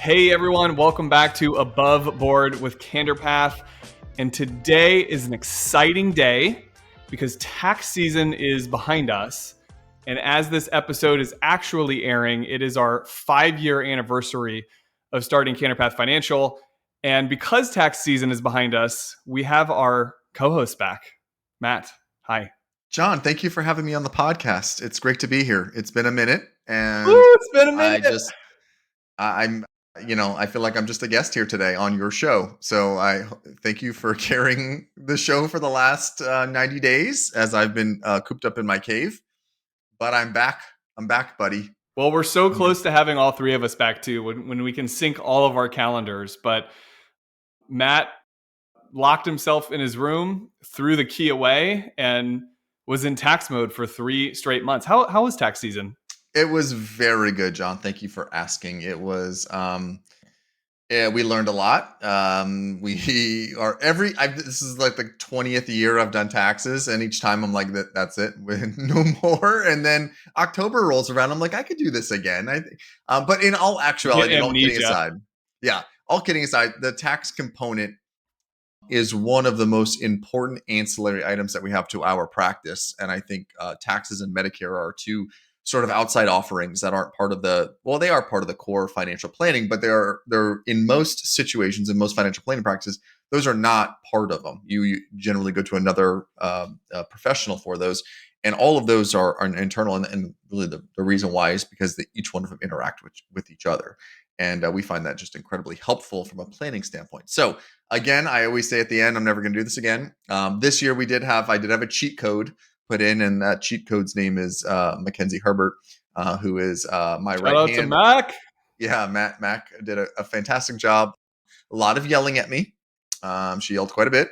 Hey everyone, welcome back to Above Board with CandorPath. And today is an exciting day because tax season is behind us. And as this episode is actually airing, it is our 5-year anniversary of starting CandorPath Financial. And because tax season is behind us, we have our co-host back. Matt, hi. John, thank you for having me on the podcast. It's great to be here. It's been a minute, Woo, and it's been a I minute. just, I'm, I feel like I'm just a guest here today on your show. So I thank you for carrying the show for the last 90 days as I've been cooped up in my cave. But I'm back. I'm back, buddy. Well, we're so close to having all three of us back too when we can sync all of our calendars. But Matt locked himself in his room, threw the key away, and was in tax mode for 3 straight months. How was tax season? It was very good, John. Thank you for asking. It was yeah, we learned a lot. We are this is like the 20th year I've done taxes, and each time I'm like, that's it, no more. And then October rolls around, I'm like, I could do this again. But in all actuality, and all kidding aside, all kidding aside, the tax component is one of the most important ancillary items that we have to our practice. And I think taxes and Medicare are two sort of outside offerings that aren't part of they are part of the core financial planning, but they're in most situations, in most financial planning practices, those are not part of them. You generally go to another professional for those. And all of those are internal. And really the reason why is because each one of them interact with each other. And we find that just incredibly helpful from a planning standpoint. So again, I always say at the end, I'm never going to do this again. This year I did have a cheat code put in, and that cheat code's name is Mackenzie Herbert, who is my Shout right out hand. to Mac. Yeah, Mac did a fantastic job. A lot of yelling at me. She yelled quite a bit.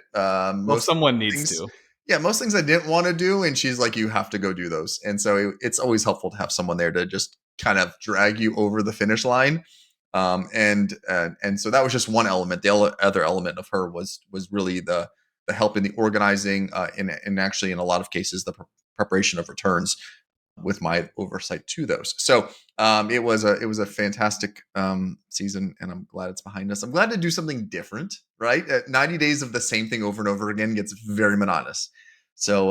Someone needs to. Yeah, most things I didn't want to do, and she's like, "You have to go do those." And so it's always helpful to have someone there to just kind of drag you over the finish line. And so that was just one element. The other element of her was really the help in the organizing, and actually in a lot of cases the preparation of returns with my oversight to those. So it was a fantastic season, and I'm glad it's behind us. I'm glad to do something different. Right, 90 days of the same thing over and over again gets very monotonous. So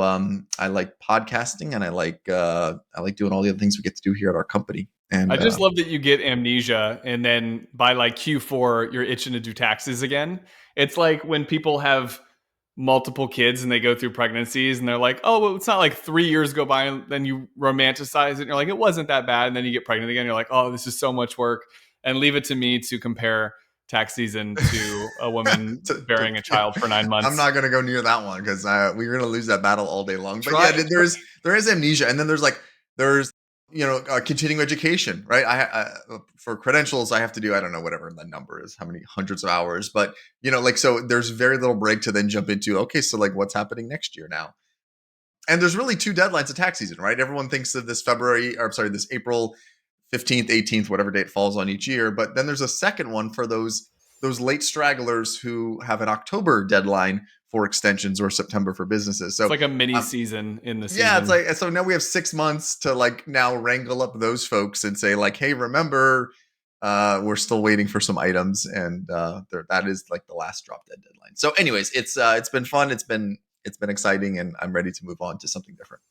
I like podcasting, and I like doing all the other things we get to do here at our company. And I just love that you get amnesia, and then by like Q4, you're itching to do taxes again. It's like when people have multiple kids and they go through pregnancies and they're like, oh, well, it's not like 3 years go by and then you romanticize it. And you're like, it wasn't that bad. And then you get pregnant again. You're like, oh, this is so much work. And leave it to me to compare tax season to a woman bearing a child for 9 months. I'm not going to go near that one because we're going to lose that battle all day long. But there is amnesia. And then there's continuing education, right? I for credentials, I have to do, I don't know, whatever the number is, how many hundreds of hours, but so there's very little break to then jump into, okay, so like what's happening next year now? And there's really two deadlines of tax season, right? Everyone thinks of this this April 15th, 18th, whatever date falls on each year. But then there's a second one for those late stragglers who have an October deadline for extensions or September for businesses. So it's like a mini season in the season. Yeah, it's like, so now we have 6 months to like now wrangle up those folks and say like, hey, remember, we're still waiting for some items, and that is like the last drop dead deadline. So anyways, it's been fun. It's been exciting, and I'm ready to move on to something different.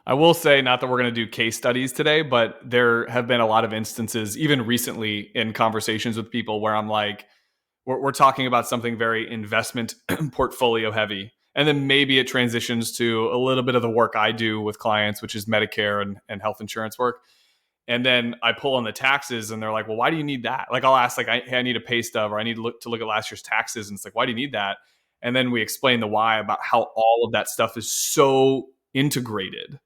I will say, not that we're going to do case studies today, but there have been a lot of instances, even recently in conversations with people, where I'm like, we're talking about something very investment portfolio heavy. And then maybe it transitions to a little bit of the work I do with clients, which is Medicare and health insurance work. And then I pull on the taxes and they're like, well, why do you need that? Like I'll ask like, hey, I need a pay stub, or I need to look at last year's taxes. And it's like, why do you need that? And then we explain the why about how all of that stuff is so integrated.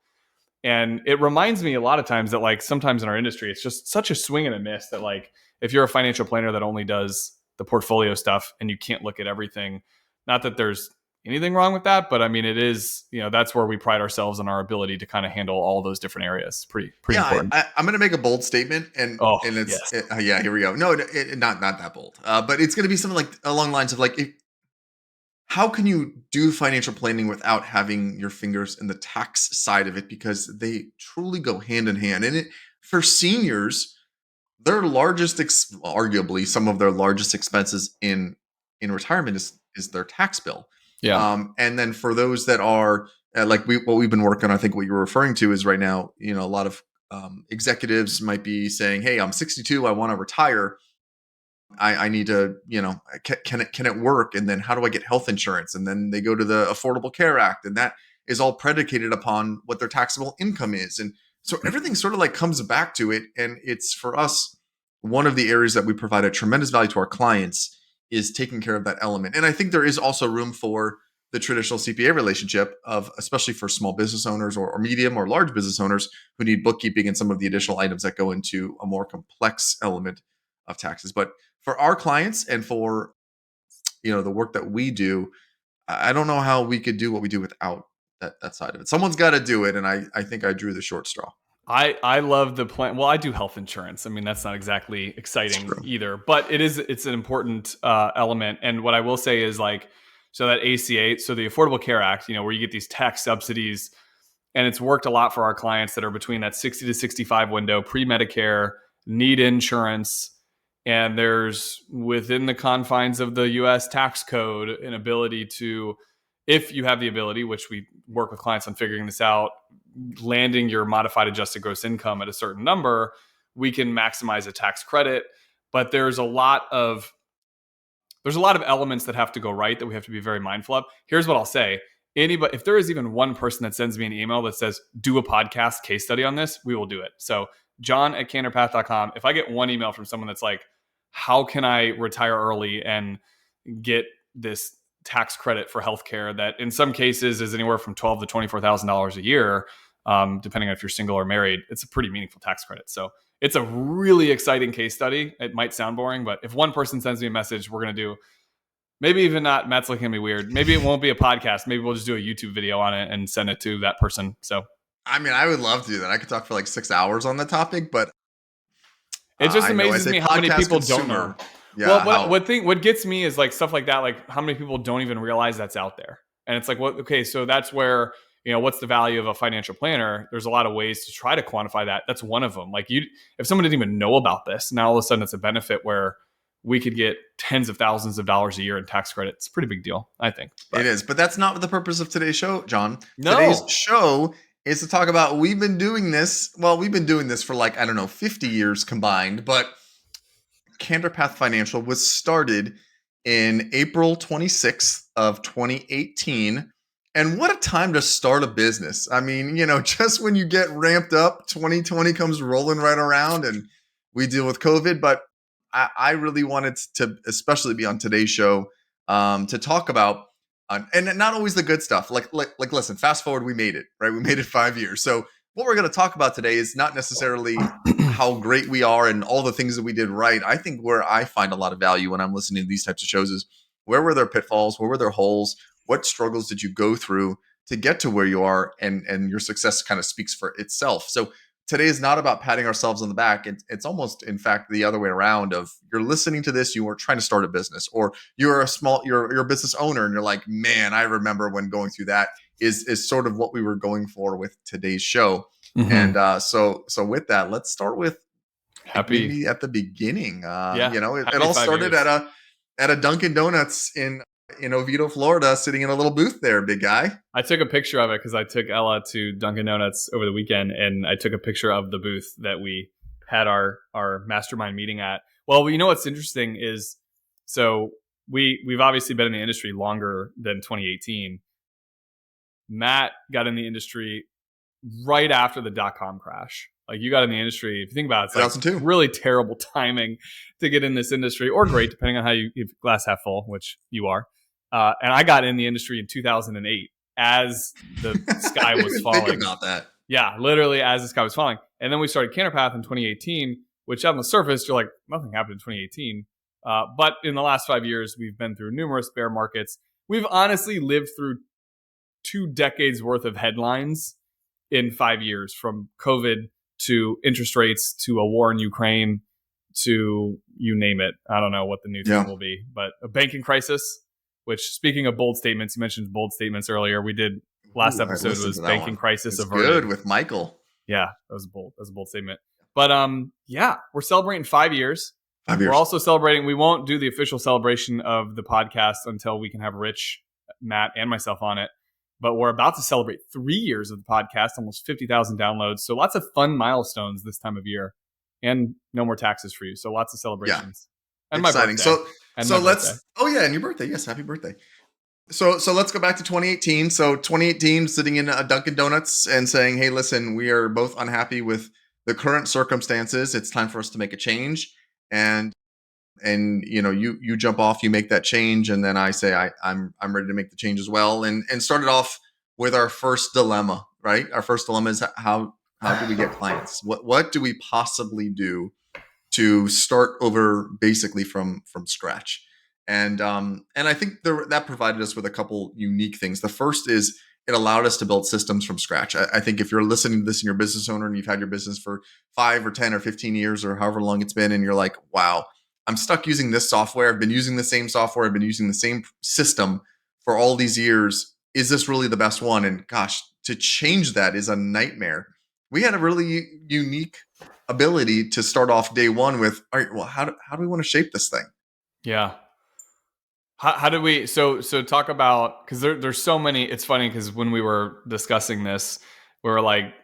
And it reminds me a lot of times that like sometimes in our industry, it's just such a swing and a miss that like, if you're a financial planner that only does the portfolio stuff and you can't look at everything, not that there's anything wrong with that, but I mean, it is, that's where we pride ourselves in our ability to kind of handle all those different areas. Pretty important. I'm going to make a bold statement, and it's, yes. Here we go. No, not that bold, but it's going to be something like along the lines of like, how can you do financial planning without having your fingers in the tax side of it? Because they truly go hand in hand. And for seniors, their largest, arguably some of their largest expenses in retirement is their tax bill. Yeah. And then for those that are like what we've been working on, I think what you're referring to is right now, a lot of executives might be saying, "Hey, I'm 62, I want to retire. I need to, can it work? And then how do I get health insurance?" And then they go to the Affordable Care Act, and that is all predicated upon what their taxable income is. And so everything sort of like comes back to it. And it's for us, one of the areas that we provide a tremendous value to our clients is taking care of that element. And I think there is also room for the traditional CPA relationship of, especially for small business owners or medium or large business owners who need bookkeeping and some of the additional items that go into a more complex element of taxes. But for our clients and for the work that we do, I don't know how we could do what we do without that side of it. Someone's got to do it, and I think I drew the short straw. I love the plan. Well, I do health insurance. I mean, that's not exactly It's exciting true. either, but it's an important element. And what I will say is like, so that ACA, so the Affordable Care Act, where you get these tax subsidies, and it's worked a lot for our clients that are between that 60 to 65 window, pre-Medicare, need insurance, and there's within the confines of the US tax code an ability to, if you have the ability, which we work with clients on figuring this out, landing your modified adjusted gross income at a certain number, we can maximize a tax credit. But there's a lot of elements that have to go right that we have to be very mindful of. Here's what I'll say. Anybody, if there is even one person that sends me an email that says, do a podcast case study on this, we will do it. So john@CandorPath.com. If I get one email from someone that's like, how can I retire early and get this tax credit for healthcare that in some cases is anywhere from $12,000 to $24,000 a year, depending on if you're single or married, it's a pretty meaningful tax credit. So it's a really exciting case study. It might sound boring, but if one person sends me a message, we're going to do, maybe even not, Matt's looking at me weird. Maybe it won't be a podcast. Maybe we'll just do a YouTube video on it and send it to that person. So I mean, I would love to do that. I could talk for like 6 hours on the topic, but it just I know as amazes a me how many podcast people don't know. consumer, Well, yeah, what how what thing what gets me is like stuff like that, like how many people don't even realize that's out there. And it's like, what? Okay, so that's where, what's the value of a financial planner? There's a lot of ways to try to quantify that. That's one of them. Like if someone didn't even know about this, now all of a sudden it's a benefit where we could get tens of thousands of dollars a year in tax credit. It's a pretty big deal, I think. it But is. But that's not the purpose of today's show, John. Today's no, show is to talk about we've been doing this. Well, we've been doing this for like, I don't know, 50 years combined, but CandorPath Financial was started in April 26th of 2018. And what a time to start a business. I mean, just when you get ramped up, 2020 comes rolling right around and we deal with COVID. But I really wanted to especially be on today's show to talk about, and not always the good stuff. Like, listen, fast forward, we made it, right? We made it 5 years. So what we're going to talk about today is not necessarily how great we are and all the things that we did right. I think where I find a lot of value when I'm listening to these types of shows is, where were there pitfalls? Where were there holes? What struggles did you go through to get to where you are? And your success kind of speaks for itself. So today is not about patting ourselves on the back. It's almost, in fact, the other way around. Of, you're listening to this, you are trying to start a business, or you're a business owner, and you're like, man, I remember when going through that. Is sort of what we were going for with today's show. And so with that, let's start with like happy, maybe at the beginning. yeah, It happy all five started years. at a Dunkin' Donuts in Oviedo, Florida, sitting in a little booth there, big guy. I took a picture of it because I took Ella to Dunkin' Donuts over the weekend, and I took a picture of the booth that we had our mastermind meeting at. Well, what's interesting is, so we've obviously been in the industry longer than 2018. Matt got in the industry right after the dot-com crash. Like, you got in the industry, if you think about it, it's like 2002. really terrible timing to get in this industry, or great, depending on how if glass half full, which you are. And I got in the industry in 2008 as the I sky didn't was even think falling. about that. Yeah, literally as the sky was falling. And then we started CandorPath in 2018, which on the surface, you're like, nothing happened in 2018. But in the last 5 years, we've been through numerous bear markets. We've honestly lived through 2 decades worth of headlines in 5 years, from COVID to interest rates to a war in Ukraine to you name it. I don't know what the new thing Yeah. will be, but a banking crisis, which, speaking of bold statements, you mentioned bold statements earlier. We did, last Ooh, I episode listened was to that banking one. crisis It's averted. good with Michael. Yeah, that was bold. That's a bold statement. But yeah, we're celebrating 5 years. 5 years. We're also celebrating. We won't do the official celebration of the podcast until we can have Rich, Matt, and myself on it. But we're about to celebrate 3 years of the podcast, almost 50,000 downloads. So lots of fun milestones this time of year, and no more taxes for you. So lots of Yeah, celebrations, and my exciting. birthday, and my birthday. Oh yeah, and your birthday. Yes, happy birthday. So let's go back to 2018. So 2018, sitting in a Dunkin' Donuts and saying, "Hey, listen, we are both unhappy with the current circumstances. It's time for us to make a change." And you jump off, you make that change, and then I say I'm ready to make the change as well. And started off with our first dilemma. Right, our first dilemma is how do we get clients? What do we possibly do to start over basically from scratch? And I think that provided us with a couple unique things. The first is it allowed us to build systems from scratch. I think if you're listening to this and you're a business owner and you've had your business for 5 or 10 or 15 years or however long it's been, and you're like, wow, I'm stuck using this software. I've been using the same software. I've been using the same system for all these years. Is this really the best one? And gosh, to change that is a nightmare. We had a really unique ability to start off day one with, all right, well, how do we want to shape this thing? Yeah. How do we? So talk about, because there's so many. It's funny because when we were discussing this, we were like,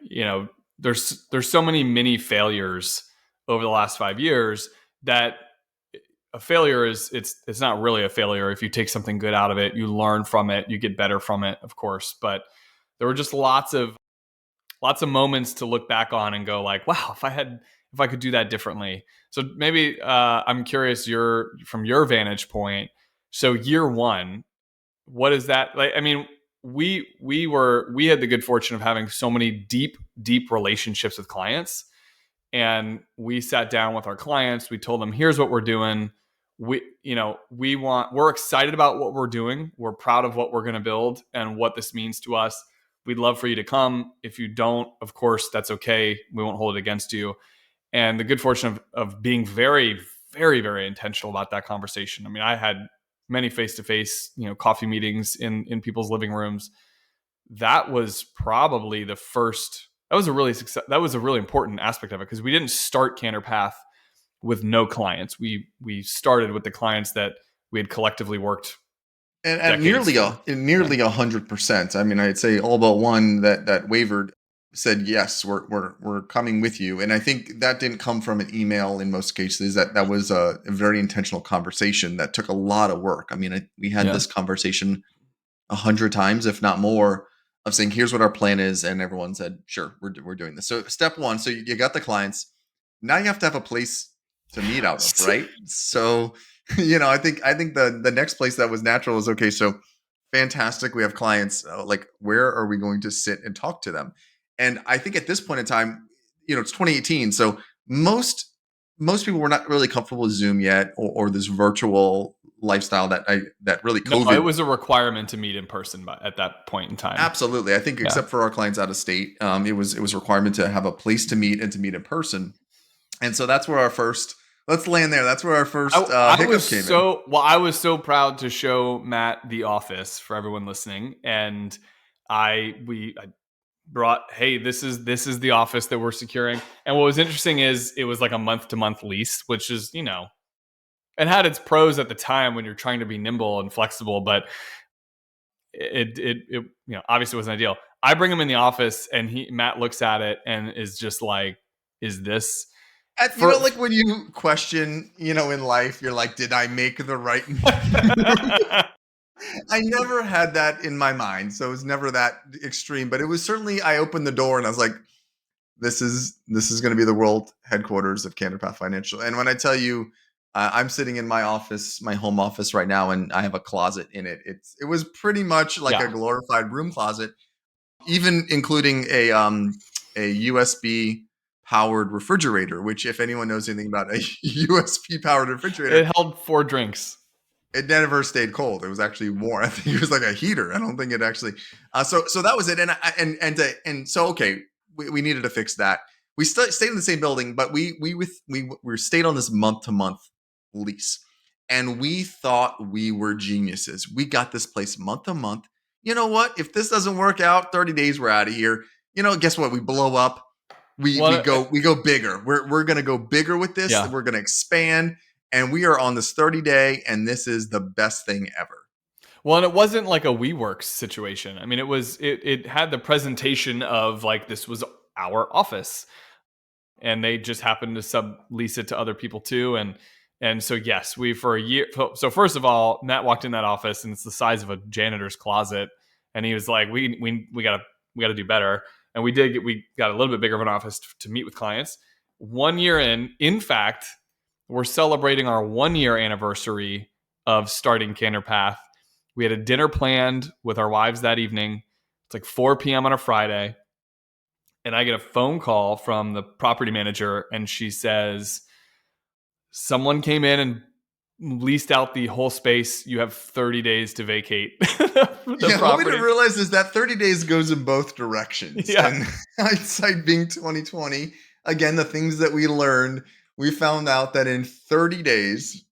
there's so many mini failures over the last 5 years that a failure is it's not really a failure if you take something good out of it, you learn from it, you get better from it, of course. But there were just lots of moments to look back on and go like, wow, if I could do that differently. So maybe I'm curious from your vantage point. So year one, what is that like? I mean, we had the good fortune of having so many deep relationships with clients, and we sat down with our clients. We told them, here's what we're doing. We're excited about what we're doing. We're proud of what we're going to build and what this means to us. We'd love for you to come. If you don't, of course, that's okay. We won't hold it against you. And the good fortune of being very, very, very intentional about that conversation. I mean, I had many face-to-face, coffee meetings in people's living rooms. That was probably the first. That was a really important aspect of it, because we didn't start CandorPath with no clients. We started with the clients that we had collectively worked And at decades for. nearly 100%. I mean, I'd say all but one that wavered said yes, we're coming with you. And I think that didn't come from an email in most cases. That was a very intentional conversation that took a lot of work. I mean, we had this conversation 100 times, if not more, of saying, here's what our plan is. And everyone said, sure, we're doing this. So step one, so you got the clients. Now you have to have a place to meet out of, right? So, I think the next place that was natural is, okay, so fantastic. We have clients, like, where are we going to sit and talk to them? And I think at this point in time, it's 2018. So most people were not really comfortable with Zoom yet, or this virtual lifestyle that really No, COVID. it was a requirement to meet in person at that point in time. Absolutely. I think except for our clients out of state, it was a requirement to have a place to meet and to meet in person. And so that's where our first, let's land there. That's where our first hiccup came in. Well, I was so proud to show Matt the office for everyone listening. And I brought, hey, this is the office that we're securing. And what was interesting is it was like a month-to-month lease, which is, it had its pros at the time when you're trying to be nimble and flexible, but it obviously wasn't ideal. I bring him in the office and Matt looks at it and is just like, is this like when you question, in life, you're like, did I make the right move? I never had that in my mind, so it was never that extreme. But it was certainly, I opened the door and I was like, this is going to be the world headquarters of CandorPath Financial. And when I tell you, I'm sitting in my office, my home office right now, and I have a closet in it. It was pretty much like a glorified broom closet, even including a USB powered refrigerator. Which, if anyone knows anything about a USB powered refrigerator, it held 4 drinks. It never stayed cold. It was actually warm. I think it was like a heater. I don't think it actually. So that was it. And so okay, we needed to fix that. We stayed in the same building, but we stayed on this month-to-month lease, and we thought we were geniuses. We got this place month to month. You know what? If this doesn't work out, 30 days, we're out of here. Guess what? We blow up. We Well, go bigger. We're gonna go bigger with this. yeah. We're gonna expand, and we are on this 30-day, and this is the best thing ever. Well, and it wasn't like a WeWorks situation. I mean, it had the presentation of like this was our office, and they just happened to sublease it to other people too. And so yes, we for a year. So first of all, Matt walked in that office, and it's the size of a janitor's closet, and he was like, we gotta do better. And we got a little bit bigger of an office to meet with clients. 1 year in fact, we're celebrating our 1 year anniversary of starting CandorPath. We had a dinner planned with our wives that evening. It's like 4 p.m. on a Friday. And I get a phone call from the property manager, and she says, someone came in and leased out the whole space. You have 30 days to vacate the Yeah, what we didn't property. realize is that 30 days goes in both directions. Yeah. And hindsight being 2020, again, the things that we learned, we found out that in 30 days,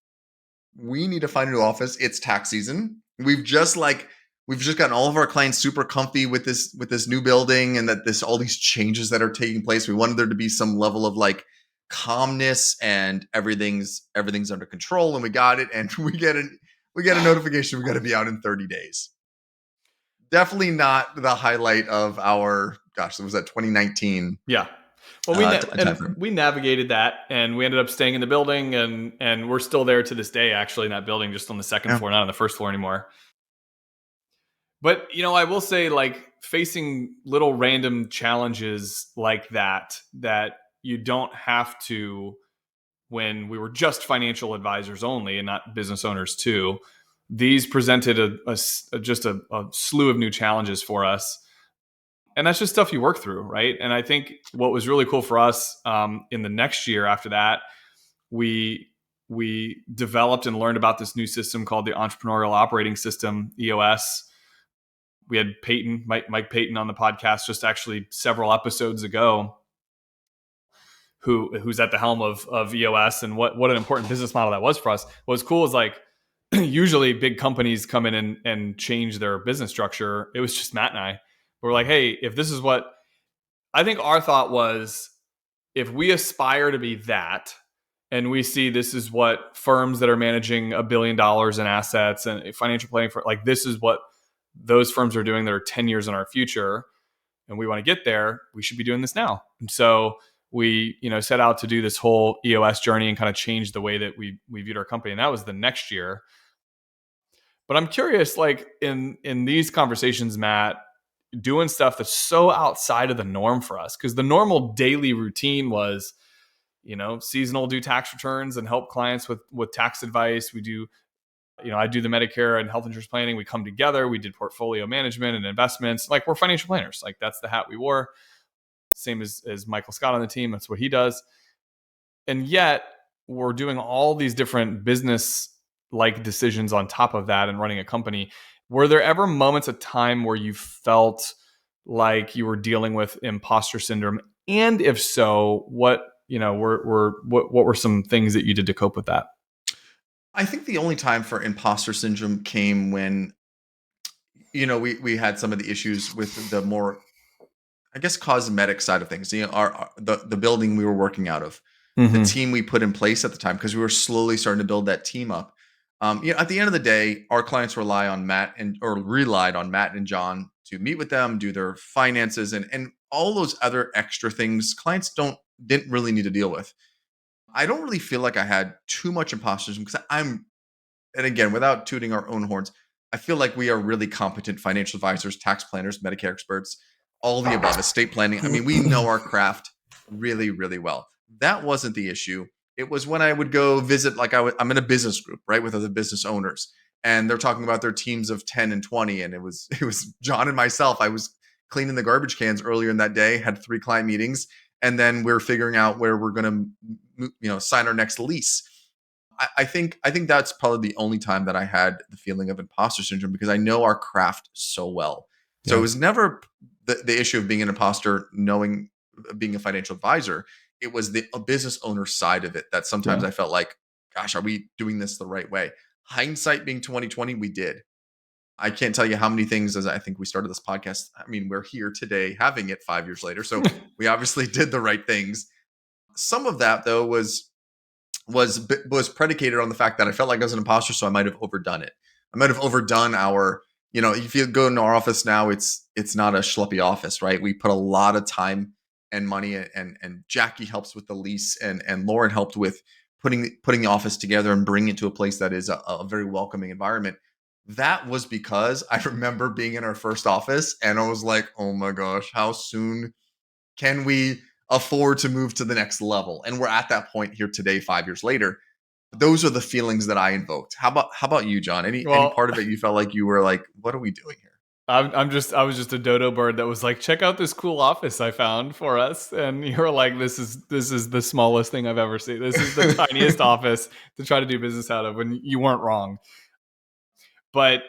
we need to find a new office. It's tax season. We've just gotten all of our clients super comfy with this new building, and that this all these changes that are taking place. We wanted there to be some level of like calmness, and everything's under control, and we got it. And we get a notification we got to be out in 30 days. Definitely not the highlight of our, gosh, was that 2019 Yeah. Well, time frame. we navigated that, and we ended up staying in the building, and we're still there to this day, actually, in that building, just on the second Yeah. floor, not on the first floor anymore. But I will say, like, facing little random challenges like that you don't have to, when we were just financial advisors only and not business owners too. These presented just a slew of new challenges for us, and that's just stuff you work through, right? And I think what was really cool for us, in the next year after that, we we developed and learned about this new system called the Entrepreneurial Operating System, EOS. We had Mike Payton on the podcast just actually several episodes ago, who's at the helm of EOS, and what an important business model that was for us. What was cool is, like, usually big companies come in and change their business structure. It was just Matt and I. We're like, hey, if this is what I think, our thought was, if we aspire to be that, and we see this is what firms that are managing $1 billion in assets and financial planning for, like, this is what those firms are doing that are 10 years in our future, and we want to get there, we should be doing this now. And so we, set out to do this whole EOS journey and kind of change the way that we viewed our company. And that was the next year. But I'm curious, like, in these conversations, Matt, doing stuff that's so outside of the norm for us, because the normal daily routine was, seasonal, do tax returns and help clients with tax advice. We do, I do the Medicare and health insurance planning. We come together, we did portfolio management and investments. Like, we're financial planners. Like, that's the hat we wore. Same as Michael Scott on the team. That's what he does. And yet we're doing all these different business like decisions on top of that and running a company. Were there ever moments of time where you felt like you were dealing with imposter syndrome? And if so, what were some things that you did to cope with that? I think the only time for imposter syndrome came when, we had some of the issues with the more, I guess, cosmetic side of things. The building we were working out of, the Mm-hmm. team we put in place at the time, because we were slowly starting to build that team up. At the end of the day, our clients relied on Matt and John to meet with them, do their finances, and all those other extra things clients didn't really need to deal with. I don't really feel like I had too much imposter syndrome, because and again, without tooting our own horns, I feel like we are really competent financial advisors, tax planners, Medicare experts, all the above, estate planning. I mean, we know our craft really, really well. That wasn't the issue. It was when I would go visit, like I'm in a business group, right, with other business owners, and they're talking about their teams of 10 and 20. And it was John and myself. I was cleaning the garbage cans earlier in that day, had 3 client meetings, and then we're figuring out where we're going to, sign our next lease. I think that's probably the only time that I had the feeling of imposter syndrome, because I know our craft so well. So it Yeah. was never the issue of being an imposter, knowing being a financial advisor. It was the a business owner side of it that sometimes Yeah. I felt like, gosh, are we doing this the right way? Hindsight being 2020, we did. I can't tell you how many things, as I think we started this podcast. I mean, we're here today having it 5 years later. So we obviously did the right things. Some of that though was predicated on the fact that I felt like I was an imposter, so I might have overdone it. I might have overdone our, if you go into our office now, it's not a schleppy office, right? We put a lot of time and money, and Jackie helps with the lease, and Lauren helped with putting the office together and bringing it to a place that is a very welcoming environment. That was because I remember being in our first office and I was like, oh my gosh, how soon can we afford to move to the next level? And we're at that point here today, 5 years later. Those are the feelings that I invoked. How about you, John? Any Well, part of it you felt like you were like, what are we doing here? I was just a dodo bird that was like, check out this cool office I found for us, and you're like, this is the smallest thing I've ever seen. This is the tiniest office to try to do business out of. When you weren't wrong, but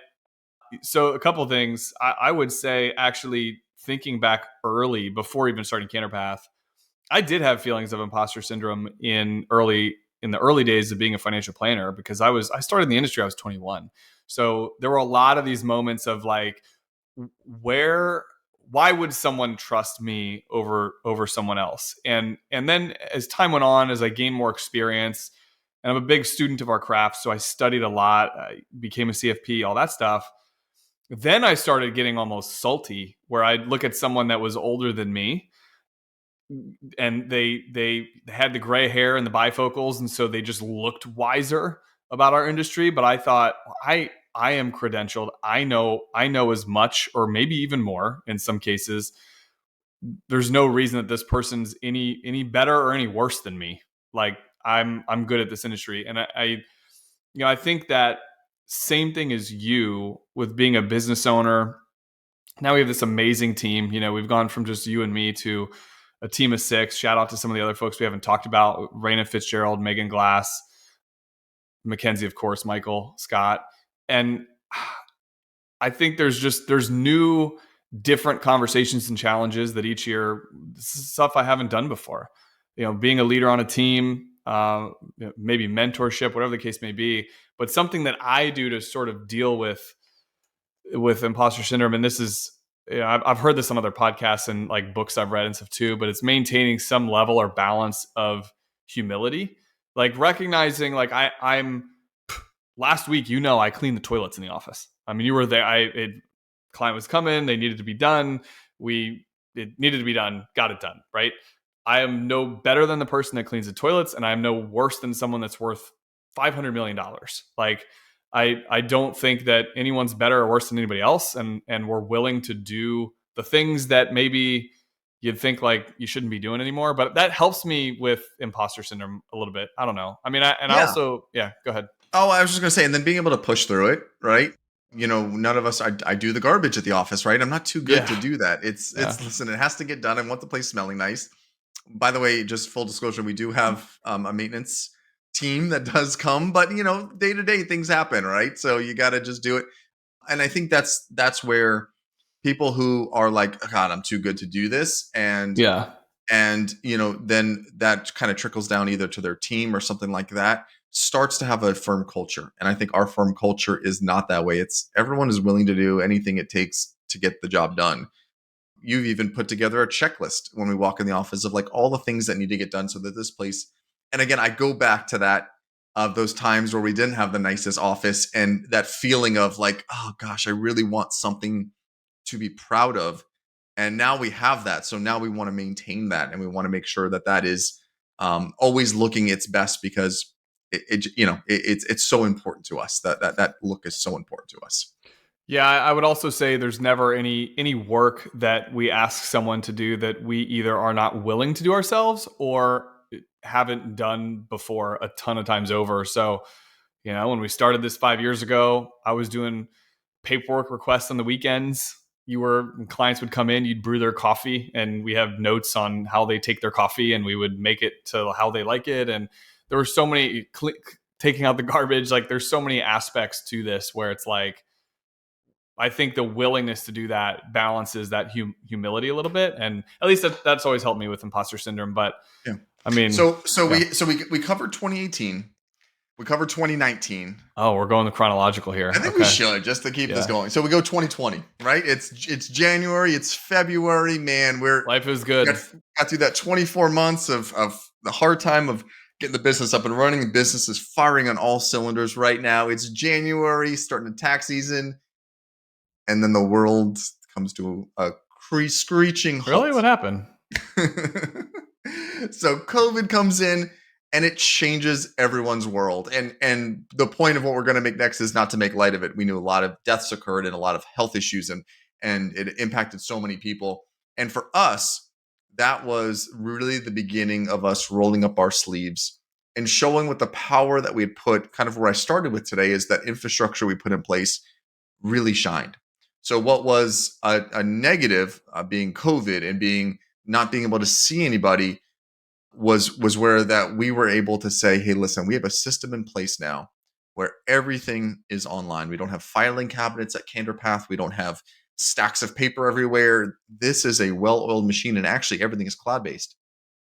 so a couple of things I would say, actually thinking back early before even starting CandorPath, I did have feelings of imposter syndrome in the early days of being a financial planner, because I started in the industry, I was 21. So there were a lot of these moments of like, where why would someone trust me over someone else? And then as time went on, as I gained more experience, and I'm a big student of our craft, so I studied a lot, I became a CFP, all that stuff. Then I started getting almost salty, where I'd look at someone that was older than me, and they had the gray hair and the bifocals, and so they just looked wiser about our industry. But I thought, I am credentialed. I know as much, or maybe even more in some cases. There's no reason that this person's any better or any worse than me. Like, I'm good at this industry, and I think that same thing as you with being a business owner. Now we have this amazing team. We've gone from just you and me to a team of six. Shout out to some of the other folks we haven't talked about: Raina Fitzgerald, Megan Glass, Mackenzie, of course, Michael, Scott. And I think there's new, different conversations and challenges that each year. This is stuff I haven't done before. Being a leader on a team, maybe mentorship, whatever the case may be, but something that I do to sort of deal with imposter syndrome. And this is, I've heard this on other podcasts and like books I've read and stuff too, but it's maintaining some level or balance of humility, like recognizing, like, I'm last week, I cleaned the toilets in the office. I mean, you were there. Client was coming, they needed to be done. It needed to be done, got it done, right? I am no better than the person that cleans the toilets, and I am no worse than someone that's worth $500 million. Like, I don't think that anyone's better or worse than anybody else, and we're willing to do the things that maybe you'd think like you shouldn't be doing anymore. But that helps me with imposter syndrome a little bit. I don't know. I mean, I Yeah. also, yeah, go ahead. Oh, I was just gonna say, and then being able to push through it, right? None of us. I do the garbage at the office, right? I'm not too good Yeah, to do that. yeah, Listen, it has to get done. I want the place smelling nice. By the way, just full disclosure, we do have a maintenance team that does come, but day to day things happen, right? So you got to just do it. And I think that's where people who are like, "Oh, God, I'm too good to do this," yeah. and then that kind of trickles down either to their team or something like that, starts to have a firm culture. And I think our firm culture is not that way. It's everyone is willing to do anything it takes to get the job done. You've even put together a checklist when we walk in the office of like all the things that need to get done so that this place. And again, I go back to that, of those times where we didn't have the nicest office, and that feeling of like, oh gosh, I really want something to be proud of. And now we have that. So now we want to maintain that, and we want to make sure that that is always looking its best, because it's so important to us. That look is so important to us. Yeah, I would also say there's never any work that we ask someone to do that we either are not willing to do ourselves or haven't done before a ton of times over. So, when we started this 5 years ago, I was doing paperwork requests on the weekends. When clients would come in, you'd brew their coffee, and we have notes on how they take their coffee, and we would make it to how they like it. And there were so many taking out the garbage. Like, there's so many aspects to this where it's like, I think the willingness to do that balances that humility a little bit, and at least that's always helped me with imposter syndrome. But Yeah. I mean, So yeah, we covered 2018. We covered 2019. Oh, we're going the chronological I here. think we Okay. should, just to keep this Yeah. going. So we go 2020, right? It's January, it's February, man. Life is Got, good. got through that 24 months of the hard time of getting the business up and running. The business is firing on all cylinders right now. It's January, starting the tax season, and then the world comes to a screeching Really? halt. What happened? So COVID comes in and it changes everyone's world. And the point of what we're going to make next is not to make light of it. We knew a lot of deaths occurred and a lot of health issues, and it impacted so many people. And for us, that was really the beginning of us rolling up our sleeves and showing what the power that we had put, kind of where I started with today, is that infrastructure we put in place really shined. So what was a negative, being COVID and being not being able to see anybody, was where that we were able to say, hey, listen, we have a system in place now where everything is online. We don't have filing cabinets at CandorPath. We don't have stacks of paper everywhere. This is a well-oiled machine, and actually everything is cloud-based.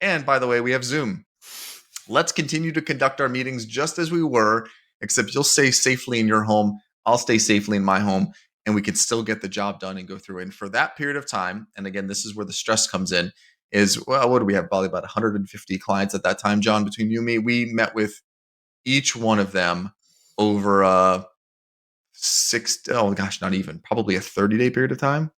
And by the way, we have Zoom. Let's continue to conduct our meetings just as we were, except you'll stay safely in your home. I'll stay safely in my home, and we can still get the job done and go through. And for that period of time, and again, this is where the stress comes in, is, well, what do we have? Probably about 150 clients at that time, John, between you and me. We met with each one of them over oh gosh, not even, probably a 30-day period of time.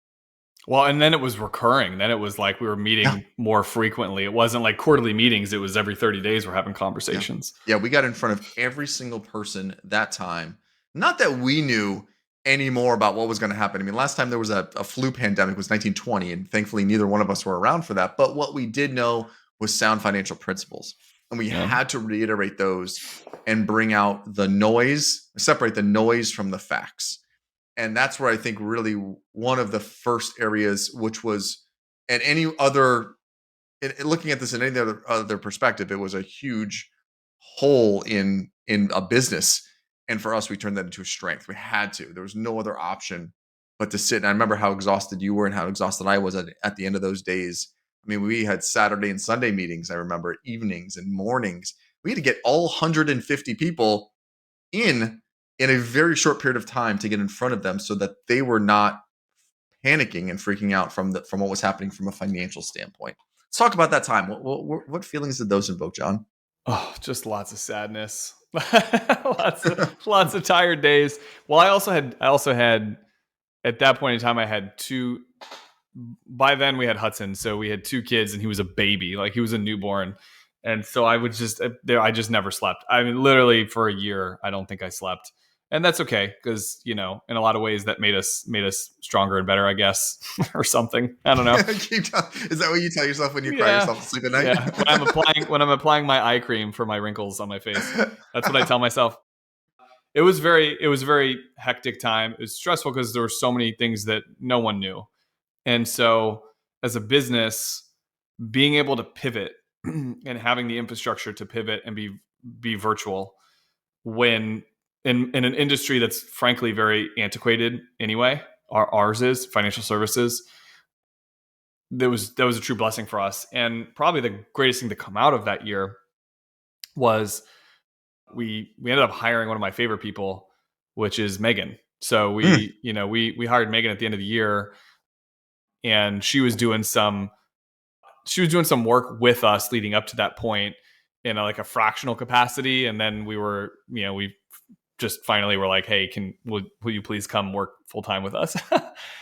Well, and then it was recurring. Then it was like we were Yeah. meeting more frequently. It wasn't like quarterly meetings. It was every 30 days we're having Yeah. conversations. Yeah. We got in front of every single person that time. Not that we knew any more about what was going to happen. I mean, last time there was a flu pandemic was 1920, and thankfully neither one of us were around for that. But what we did know was sound financial principles. And we Yeah. had to reiterate those and bring out the noise, separate the noise from the facts. And that's where I think really one of the first areas, which was, at any other, looking at this in any other perspective, it was a huge hole in a business. And for us, we turned that into a strength. We had to. There was no other option but to sit. And I remember how exhausted you were and how exhausted I was at the end of those days. I mean, we had Saturday and Sunday meetings. I remember evenings and mornings. We had to get all 150 people in a very short period of time to get in front of them so that they were not panicking and freaking out from what was happening from a financial standpoint. Let's talk about that time. What feelings did those invoke, John? Oh, just lots of sadness. Lots of tired days. Well, I also had at that point in time I had two. By then we had Hudson, so we had two kids and he was a baby, like he was a newborn. And so I just never slept. I mean, literally for a year I don't think I slept. And that's okay, because in a lot of ways that made us stronger and better, I guess. Or something, I don't know. Is that what you tell yourself when you cry Yeah, yourself to sleep at night? yeah, when I'm applying my eye cream for my wrinkles on my face, that's what I tell myself. It was a very hectic time. It was stressful because there were so many things that no one knew. And so, as a business, being able to pivot and having the infrastructure to pivot and be virtual, when in an industry that's frankly very antiquated anyway, ours is financial services. That was a true blessing for us. And probably the greatest thing to come out of that year was we ended up hiring one of my favorite people, which is Megan. So Mm, we hired Megan at the end of the year, and she was doing some work with us leading up to that point in like a fractional capacity. And then we just finally were like, hey, will you please come work full time with us?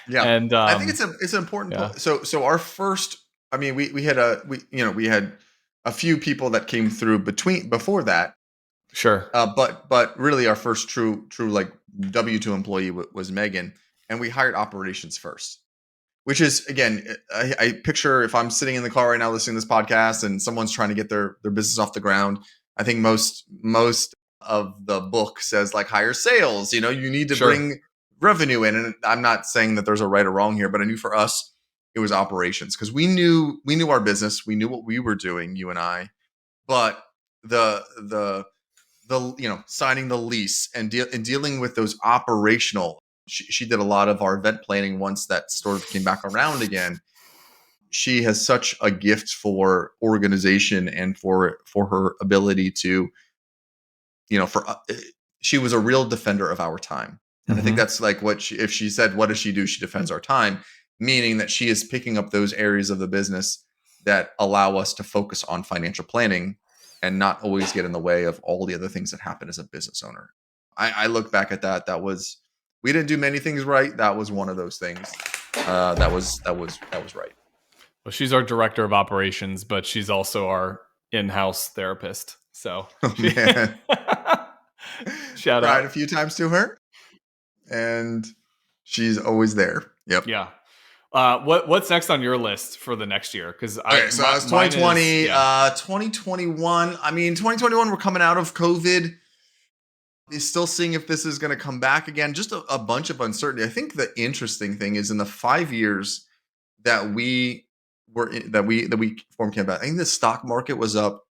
yeah, And I think it's an important yeah, point. So our first, I mean, we had a few people that came through before that, sure, but really our first true like W-2 employee was Megan, and we hired operations first. Which is, again, I picture if I'm sitting in the car right now listening to this podcast and someone's trying to get their business off the ground. I think most of the book says like hire sales. You need to sure. bring revenue in, and I'm not saying that there's a right or wrong here, but I knew for us it was operations, because we knew our business, we knew what we were doing, you and I, but the signing the lease and dealing with those operational. She did a lot of our event planning once that sort of came back around again. She has such a gift for organization and for her ability to for she was a real defender of our time. And I think Mm-hmm. that's like if she said, what does she do? She defends our time, meaning that she is picking up those areas of the business that allow us to focus on financial planning and not always get in the way of all the other things that happen as a business owner. I look back at that. We didn't do many things right. That was one of those things. That was right. Well, she's our director of operations, but she's also our in-house therapist. So Oh she man, shout cried a out. few times to her, and she's always there. Yep. Yeah. What's next on your list for the next year? Because Okay, so it's mine is 2020, yeah. 2021. I mean, 2021, we're coming out of COVID. Is still seeing if this is going to come back again. Just a bunch of uncertainty. I think the interesting thing is in the 5 years that we that we formed CandorPath, I think the stock market was up.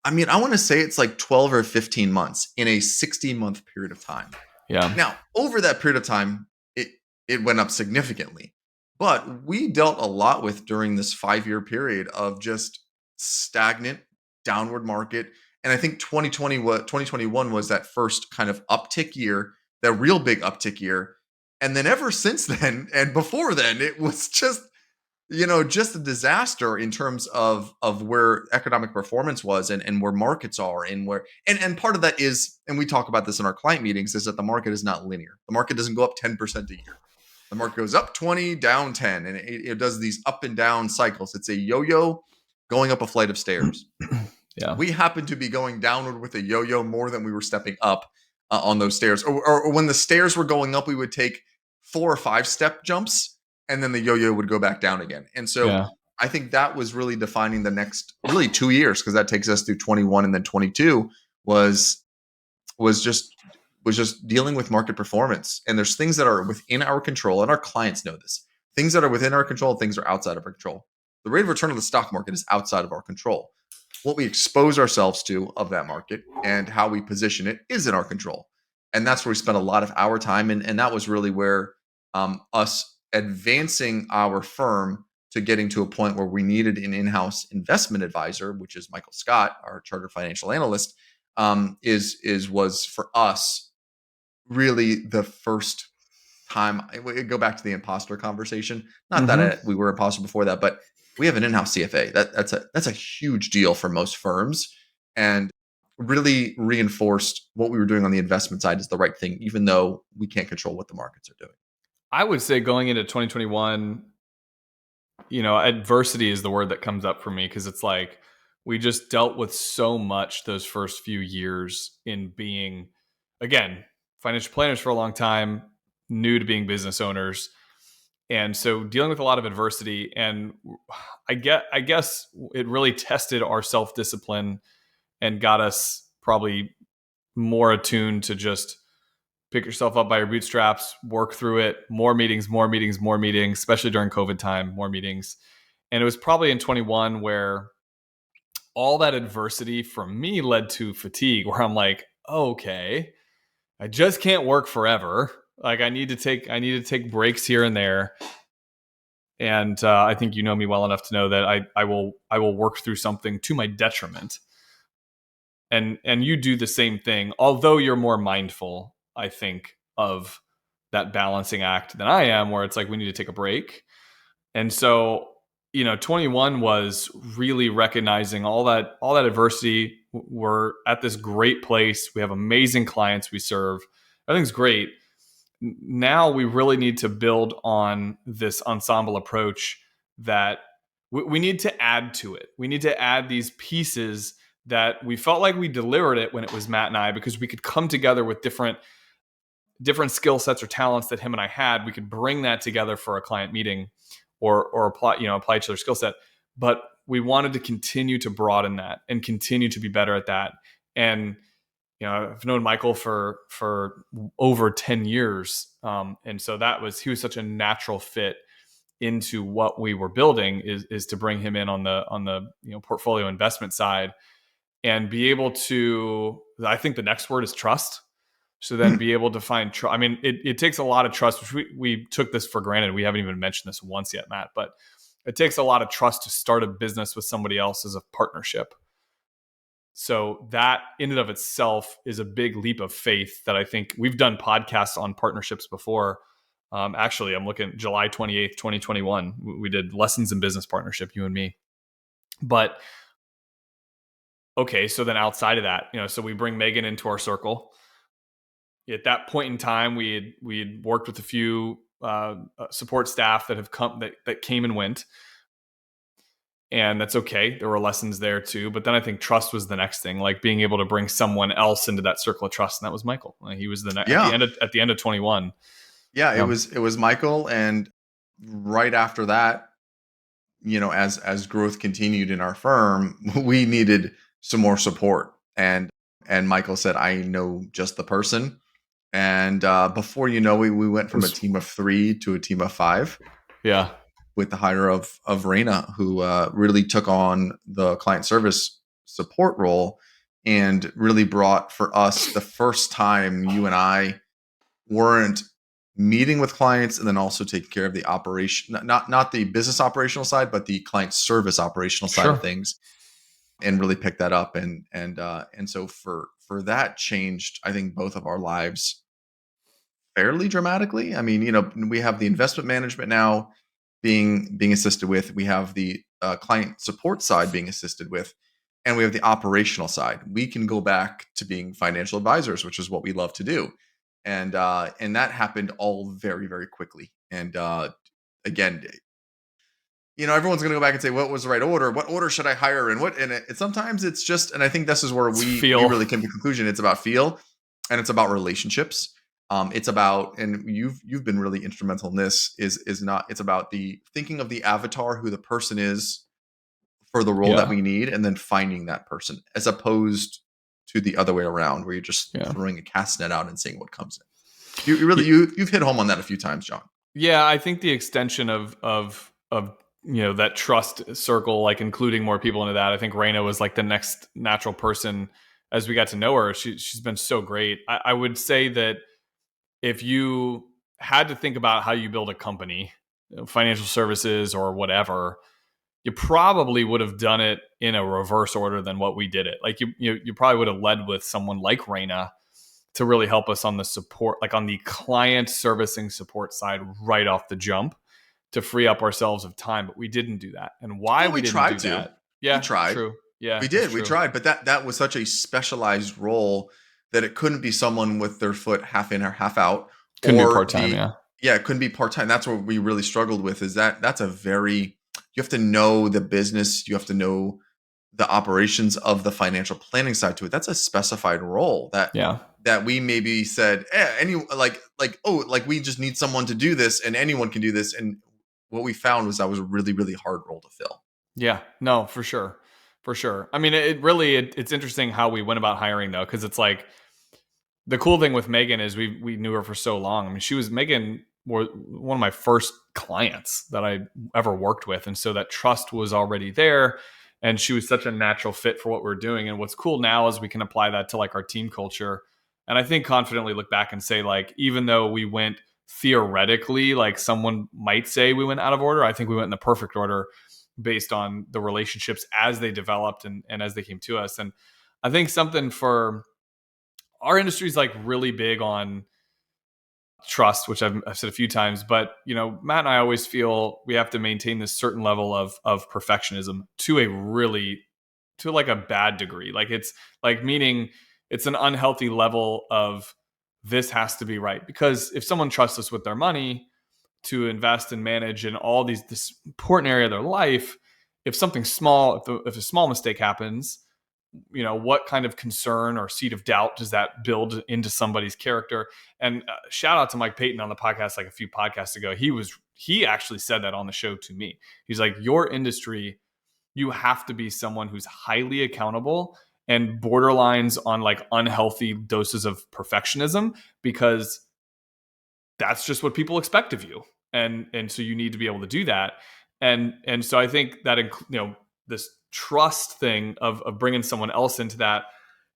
I mean, I want to say it's like 12 or 15 months in a 60-month period of time. Yeah. Now, over that period of time, it went up significantly. But we dealt a lot with during this 5-year period of just stagnant downward market. And I think 2021 was that first kind of uptick year, that real big uptick year. And then ever since then, and before then, it was just a disaster in terms of where economic performance was, and where markets are, and part of that is, and we talk about this in our client meetings, is that the market is not linear. The market doesn't go up 10% a year. The market goes up 20, down 10, and it does these up and down cycles. It's a yo-yo going up a flight of stairs. Yeah. We happen to be going downward with a yo-yo more than we were stepping up on those stairs. Or when the stairs were going up, we would take 4 or 5 step jumps, and then the yo-yo would go back down again. And so Yeah. I think that was really defining the next really 2 years, because that takes us through 21, and then 22 was was just was just dealing with market performance. And there's things that are within our control, and our clients know this. Things that are within our control, things are outside of our control. The rate of return of the stock market is outside of our control. What we expose ourselves to of that market and how we position it is in our control. And that's where we spent a lot of our time. And that was really where us advancing our firm to getting to a point where we needed an in-house investment advisor, which is Michael Scott, our chartered financial analyst, was for us really the first time. We go back to the imposter conversation. Not that Mm-hmm. we were imposter before that, but we have an in-house CFA. That's a huge deal for most firms, and really reinforced what we were doing on the investment side is the right thing, even though we can't control what the markets are doing. I would say going into 2021, adversity is the word that comes up for me, because it's like we just dealt with so much those first few years in being, again, financial planners for a long time, new to being business owners. And so dealing with a lot of adversity, and I guess it really tested our self-discipline and got us probably more attuned to just pick yourself up by your bootstraps, work through it, more meetings, more meetings, more meetings, especially during COVID time, more meetings. And it was probably in 21 where all that adversity for me led to fatigue, where I'm like, oh, okay, I just can't work forever. Like I need to take breaks here and there. And I think you know me well enough to know that I will work through something to my detriment. And you do the same thing, although you're more mindful, I think, of that balancing act than I am, where it's like we need to take a break. And so 21 was really recognizing all that adversity. We're at this great place, we have amazing clients we serve, everything's great. Now we really need to build on this ensemble approach that we need to add to it. We need to add these pieces that we felt like we delivered it when it was Matt and I, because we could come together with different skill sets or talents that him and I had. We could bring that together for a client meeting, or apply each other's skill set. But we wanted to continue to broaden that and continue to be better at that. And I've known Michael for over 10 years. And so he was such a natural fit into what we were building, is to bring him in on the portfolio investment side, and be able to, I think the next word is trust. So then be able to find trust. I mean, it takes a lot of trust, which we took this for granted. We haven't even mentioned this once yet, Matt, but it takes a lot of trust to start a business with somebody else as a partnership. So that in and of itself is a big leap of faith that I think we've done podcasts on partnerships before. Actually, I'm looking July 28th, 2021. We did lessons in business partnership, you and me. But okay, so then outside of that, so we bring Megan into our circle. At that point in time, we had worked with a few support staff that have come that came and went, and that's okay. There were lessons there too, but then I think trust was the next thing, like being able to bring someone else into that circle of trust, and that was Michael. He was Yeah. at the end of 21. Yeah, Yeah, it was Michael, and right after that, as growth continued in our firm, we needed some more support. And Michael said, "I know just the person." And before you know, we went it from a was team of 3 to a team of 5 yeah, with the hire of Raina, who really took on the client service support role and really brought for us the first time you and I weren't meeting with clients and then also taking care of the operation, not the business operational side, but the client service operational side of sure, things, and really picked that up. And so for that changed, I think, both of our lives fairly dramatically. I mean, we have the investment management now being assisted with. We have the client support side being assisted with, and we have the operational side. We can go back to being financial advisors, which is what we love to do, and that happened all very, very quickly. And again, everyone's going to go back and say, what was the right order? What order should I hire? And sometimes it's just, and I think this is where it's we feel. really came to the conclusion. It's about feel, and it's about relationships. It's about, and you've been really instrumental in this, is not, it's about the thinking of the avatar, who the person is for the role that Yeah, we need, and then finding that person, as opposed to the other way around, where you're just yeah. throwing a cast net out and seeing what comes in. You really, you've hit home on that a few times, John. Yeah, I think the extension of that trust circle, like including more people into that. I think Raina was like the next natural person as we got to know her. She's been so great. I would say that if you had to think about how you build a company, financial services or whatever, you probably would have done it in a reverse order than what we did it. Like you probably would have led with someone like Raina to really help us on the support, like on the client servicing support side right off the jump, to free up ourselves of time. But we didn't do that. And why Well, we we didn't tried do to. that? We Yeah, tried. true. Yeah, We that's did. We true. tried, but that was such a specialized role that it couldn't be someone with their foot half in or half out, Couldn't be or part time. the Yeah, yeah, it couldn't be part time. That's what we really struggled with. Is that's a very, you have to know the business, you have to know the operations of the financial planning side to it. That's a specified role yeah. that we maybe said, like we just need someone to do this, and anyone can do this. And what we found was that was a really, really hard role to fill. Yeah, no, for sure. For sure. I mean, it's interesting how we went about hiring though, because it's like the cool thing with Megan is we knew her for so long. I mean, she was Megan one of my first clients that I ever worked with, and so that trust was already there, and she was such a natural fit for what we're doing. And what's cool now is we can apply that to like our team culture, and I think confidently look back and say, like, even though we went theoretically, like someone might say we went out of order, I think we went in the perfect order based on the relationships as they developed and as they came to us. And I think something for our industry is like really big on trust, which I've said a few times, but Matt and I always feel we have to maintain this certain level of perfectionism to a really, to like a bad degree. Like it's like, meaning it's an unhealthy level of this has to be right. Because if someone trusts us with their money to invest and manage in all this important area of their life, if something small, if a small mistake happens, what kind of concern or seed of doubt does that build into somebody's character? And shout out to Mike Payton on the podcast, like a few podcasts ago. He actually said that on the show to me. He's like, your industry, you have to be someone who's highly accountable and borderlines on like unhealthy doses of perfectionism, because that's just what people expect of you. And so you need to be able to do that. And so I think that, this trust thing of bringing someone else into that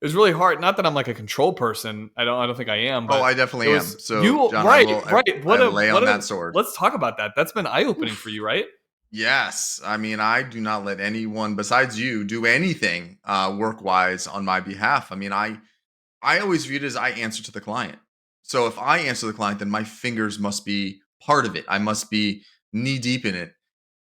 is really hard. Not that I'm like a control person. I don't think I am, Oh, but I it definitely am. was So, you, John, right, right. I lay on that sword. Let's talk about that. That's been eye opening for Oof. you, right? Yes. I mean, I do not let anyone besides you do anything work wise on my behalf. I mean, I always viewed it as I answer to the client. So if I answer the client, then my fingers must be part of it. I must be knee deep in it.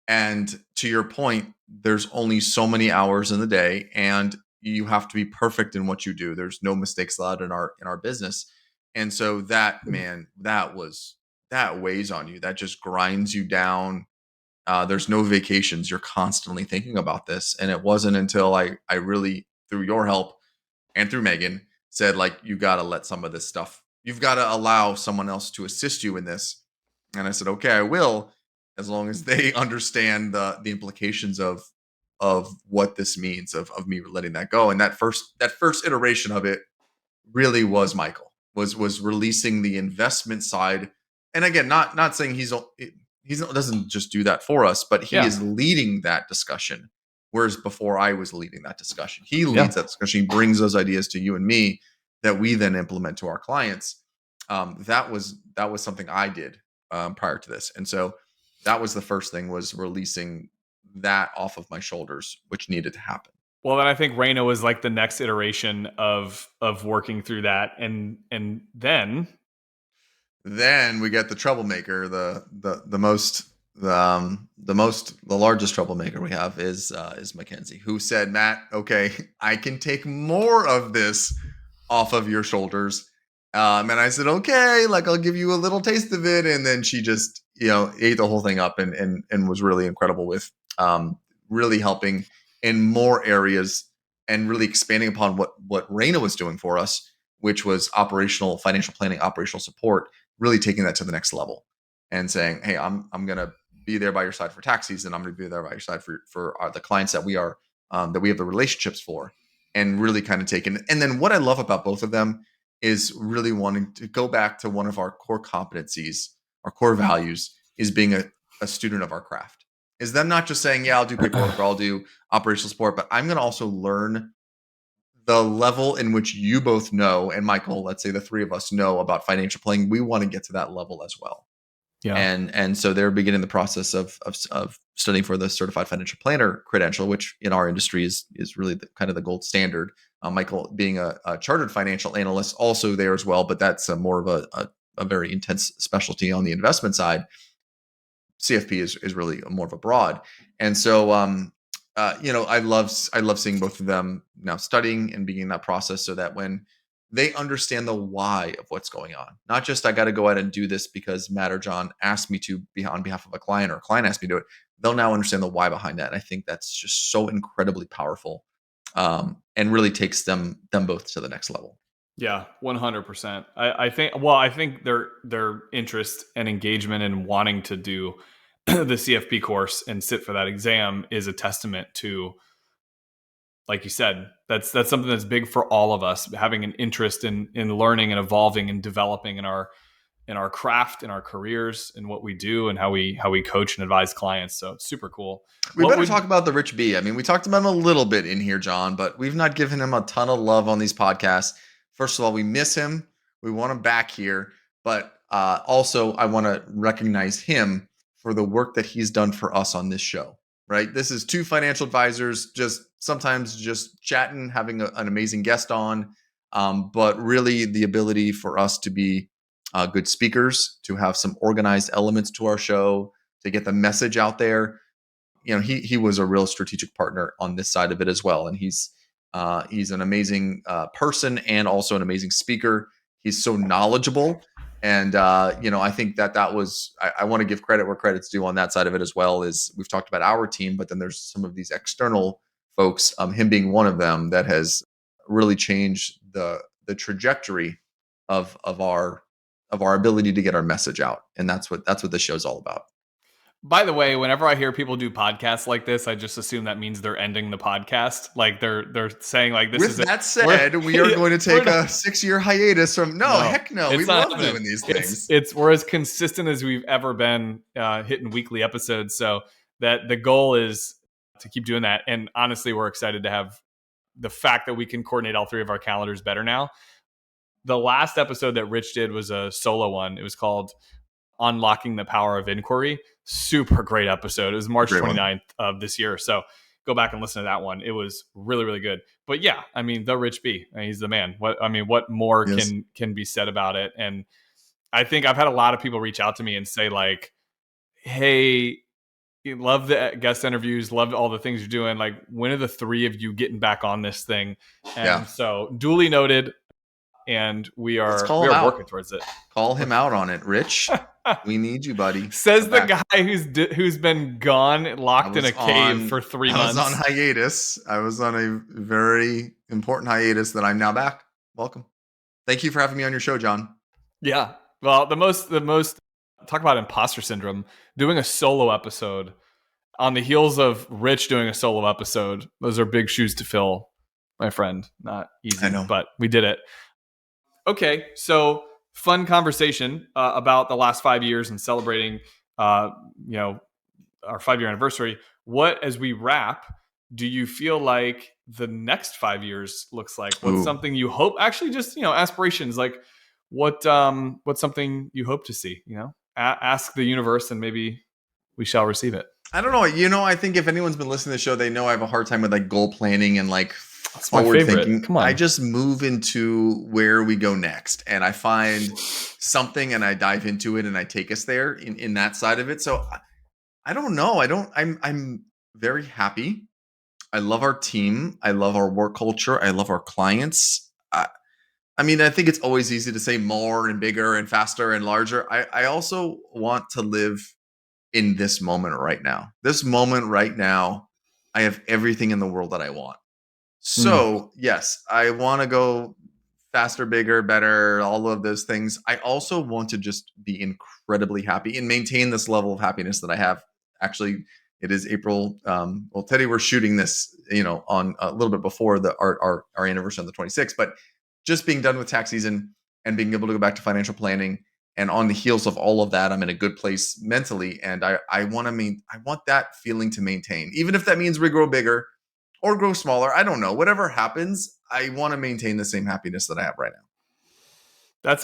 And to your point, there's only so many hours in the day, and you have to be perfect in what you do. There's no mistakes allowed in our business. And so that, man, that weighs on you. That just grinds you down. There's no vacations. You're constantly thinking about this. And it wasn't until I really, through your help and through Megan, said, like, you got to let some of this stuff, you've got to allow someone else to assist you in this. And I said, okay, I will, as long as they understand the implications of what this means, of me letting that go. And that first iteration of it really was Michael, was releasing the investment side. And again, not saying he's doesn't just do that for us, but he Yeah. is leading that discussion. Whereas before I was leading that discussion, he Yeah. leads that discussion. He brings those ideas to you and me that we then implement to our clients. That was something I did prior to this, and so that was the first thing, was releasing that off of my shoulders, which needed to happen. Well, then I think Reino was like the next iteration of working through that, and then Then we get the troublemaker, the largest troublemaker we have is Mackenzie, who said, Matt, okay, I can take more of this off of your shoulders. And I said, okay, like, I'll give you a little taste of it. And then she just, ate the whole thing up, and was really incredible with really helping in more areas, and really expanding upon what Raina was doing for us, which was operational financial planning, operational support, really taking that to the next level and saying, hey, I'm going to be there by your side for tax season. I'm going to be there by your side for the clients that we are, that we have the relationships for, and really kind of taking. And then what I love about both of them is really wanting to go back to one of our core competencies, our core values, is being a student of our craft. Is them not just saying, yeah, I'll do paperwork or I'll do operational support, but I'm going to also learn the level in which you both know, and Michael, let's say the three of us know about financial planning. We want to get to that level as well. yeah. And so they're beginning the process of studying for the certified financial planner credential, which in our industry is really kind of the gold standard. Michael, being a chartered financial analyst, also there as well, but that's more of a very intense specialty on the investment side. CFP is really more of a broad. And so I love seeing both of them now studying and beginning that process, so that when they understand the why of what's going on, not just I got to go out and do this because Matt or John asked me to be on behalf of a client, or a client asked me to do it. They'll now understand the why behind that. And I think that's just so incredibly powerful, and really takes them both to the next level. Yeah, 100%. I think their interest and engagement in wanting to do the CFP course and sit for that exam is a testament to, like you said, that's something that's big for all of us, having an interest in learning and evolving and developing in our craft, in our careers, in what we do, and how we coach and advise clients. So it's super cool. We What better would talk about the RichB. I mean, we talked about him a little bit in here, John, but we've not given him a ton of love on these podcasts. First of all, we miss him. We want him back here, but also I want to recognize him for the work that he's done for us on this show. Right? This is two financial advisors, just sometimes just chatting, having an amazing guest on, but really the ability for us to be good speakers, to have some organized elements to our show, to get the message out there. He was a real strategic partner on this side of it as well, and he's an amazing person, and also an amazing speaker. He's so knowledgeable, and I think that was, I want to give credit where credit's due on that side of it as well. Is we've talked about our team, but then there's some of these external folks, him being one of them, that has really changed the trajectory of our ability to get our message out, and that's what this show's all about. By the way, whenever I hear people do podcasts like this, I just assume that means they're ending the podcast. Like they're saying like this is With it. that We're said, we are going to we're take not, a 6-year hiatus from. No, no, heck no. We it's not love happening. doing these It's things. it's we're as consistent as we've ever been hitting weekly episodes. So that the goal is to keep doing that. And honestly, we're excited to have the fact that we can coordinate all three of our calendars better now. The last episode that Rich did was a solo one. It was called Unlocking the Power of Inquiry. super great episode. It was March Great one. 29th of this year. So go back and listen to that one. It was really, really good. But yeah, I mean, TheRichB, he's the man. What more Yes. can be said about it? And I think I've had a lot of people reach out to me and say like, hey, love the guest interviews, love all the things you're doing. Like, when are the three of you getting back on this thing? Yeah. And so duly noted, and we Let's are call we him are out. working towards it. Call him out on it. Rich, we need you, buddy. Says Come the back. guy who's been gone, locked in a cave for 3 I was on months. hiatus. I was on a very important hiatus that I'm now back. Welcome. Thank you for having me on your show, John. Yeah. Well, the most talk about imposter syndrome. Doing a solo episode on the heels of Rich doing a solo episode. Those are big shoes to fill, my friend. Not I easy, know. but we did it. Okay, so fun conversation about the last 5 years and celebrating, uh, you know, our 5 year anniversary. What, as we wrap, do you feel like the next 5 years looks like? What's Ooh. something you hope? Actually, just aspirations. Like, what's something you hope to see? Ask the universe, and maybe we shall receive it. I don't know. I think if anyone's been listening to the show, they know I have a hard time with like goal planning and like That's my forward favorite. thinking. Come I on. just move into where we go next and I find something and I dive into it and I take us there in that side of it. So I don't know. I'm very happy. I love our team. I love our work culture. I love our clients. I mean, I think it's always easy to say more and bigger and faster and larger. I also want to live in this moment right now. This moment right now, I have everything in the world that I want. Mm. So, yes, I want to go faster, bigger, better, all of those things. I also want to just be incredibly happy and maintain this level of happiness that I have. Actually, it is April. Well, Teddy, we're shooting this, on a little bit before our anniversary on the 26th, but just being done with tax season and being able to go back to financial planning and on the heels of all of that, I'm in a good place mentally. And I want that feeling to maintain, even if that means we grow bigger or grow smaller. I don't know. Whatever happens, I want to maintain the same happiness that I have right now. That's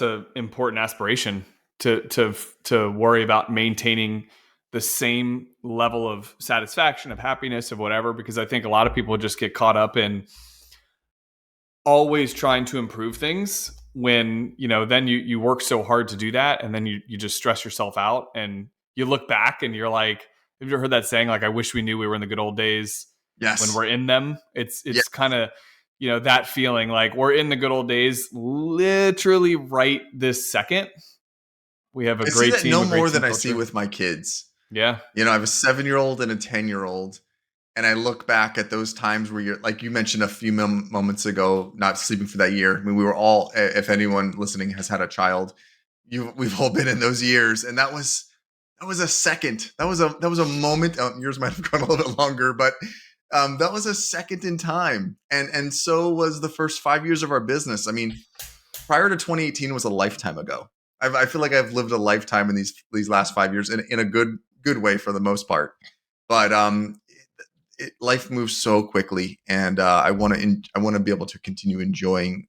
a important aspiration to worry about maintaining the same level of satisfaction, of happiness, of whatever, because I think a lot of people just get caught up in always trying to improve things when, then you work so hard to do that, and then you just stress yourself out, and you look back and you're like, have you ever heard that saying, like, I wish we knew we were in the good old days when Yes. we're in them? It's Yeah. it's kind of, that feeling like we're in the good old days literally right this second. We have a I see great that team, no a great more team than I see culture. with my kids. Yeah. I have a 7-year-old and a 10-year-old. And I look back at those times where you're like you mentioned a few moments ago, not sleeping for that year. I mean, we were all, if anyone listening has had a child, we've all been in those years. And that was a second. That was a moment. Yours might have gone a little bit longer, but that was a second in time. And so was the first 5 years of our business. I mean, prior to 2018 was a lifetime ago. I feel like I've lived a lifetime in these last 5 years in a good way for the most part. But life moves so quickly, and I want to be able to continue enjoying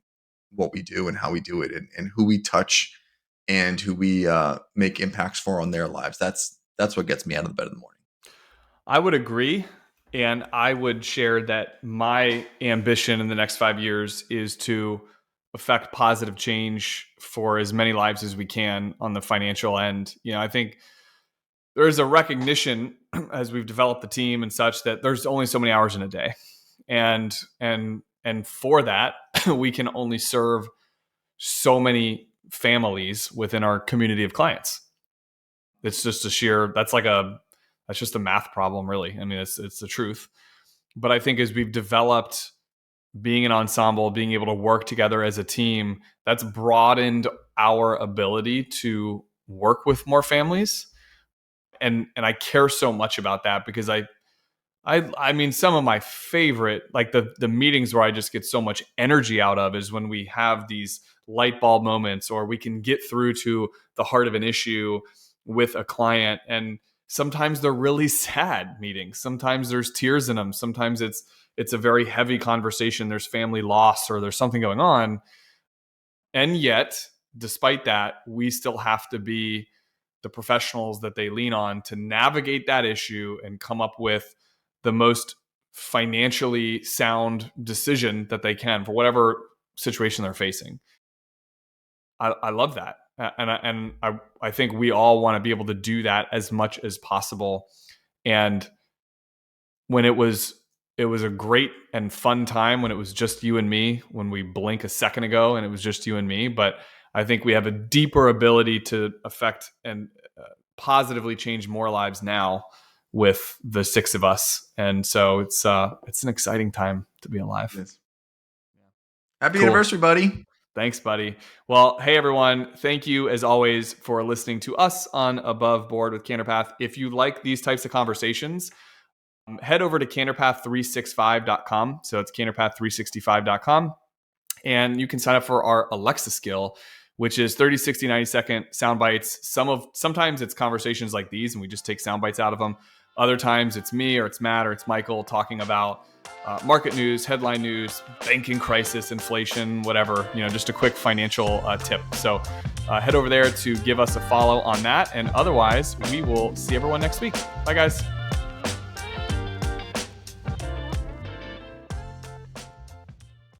what we do and how we do it, and who we touch, and who we make impacts for on their lives. That's what gets me out of the bed in the morning. I would agree. And I would share that my ambition in the next 5 years is to affect positive change for as many lives as we can on the financial end. I think there's a recognition as we've developed the team and such that there's only so many hours in a day. And for that, we can only serve so many families within our community of clients. It's just that's just a math problem, really. I mean, it's the truth. But I think as we've developed being an ensemble, being able to work together as a team, that's broadened our ability to work with more families. And I care so much about that because I mean, some of my favorite, like the meetings where I just get so much energy out of, is when we have these light bulb moments, or we can get through to the heart of an issue with a client. And sometimes they're really sad meetings. Sometimes there's tears in them. Sometimes it's a very heavy conversation. There's family loss or there's something going on. And yet, despite that, we still have to be the professionals that they lean on to navigate that issue and come up with the most financially sound decision that they can for whatever situation they're facing. I love that. I think we all want to be able to do that as much as possible. And when it was a great and fun time when it was just you and me, when we blink a second ago and it was just you and me. But I think we have a deeper ability to affect and positively change more lives now with the six of us. And so it's an exciting time to be alive. Yes. Happy Cool. anniversary, buddy. Thanks, buddy. Well, hey, everyone. Thank you, as always, for listening to us on Above Board with CandorPath. If you like these types of conversations, head over to CandorPath365.com. So it's CandorPath365.com. And you can sign up for our Alexa skill, which is 30, 60, 90-second sound bites. Sometimes it's conversations like these, and we just take sound bites out of them. Other times it's me or it's Matt or it's Michael talking about market news, headline news, banking crisis, inflation, whatever, just a quick financial tip. So head over there to give us a follow on that. And otherwise, we will see everyone next week. Bye, guys.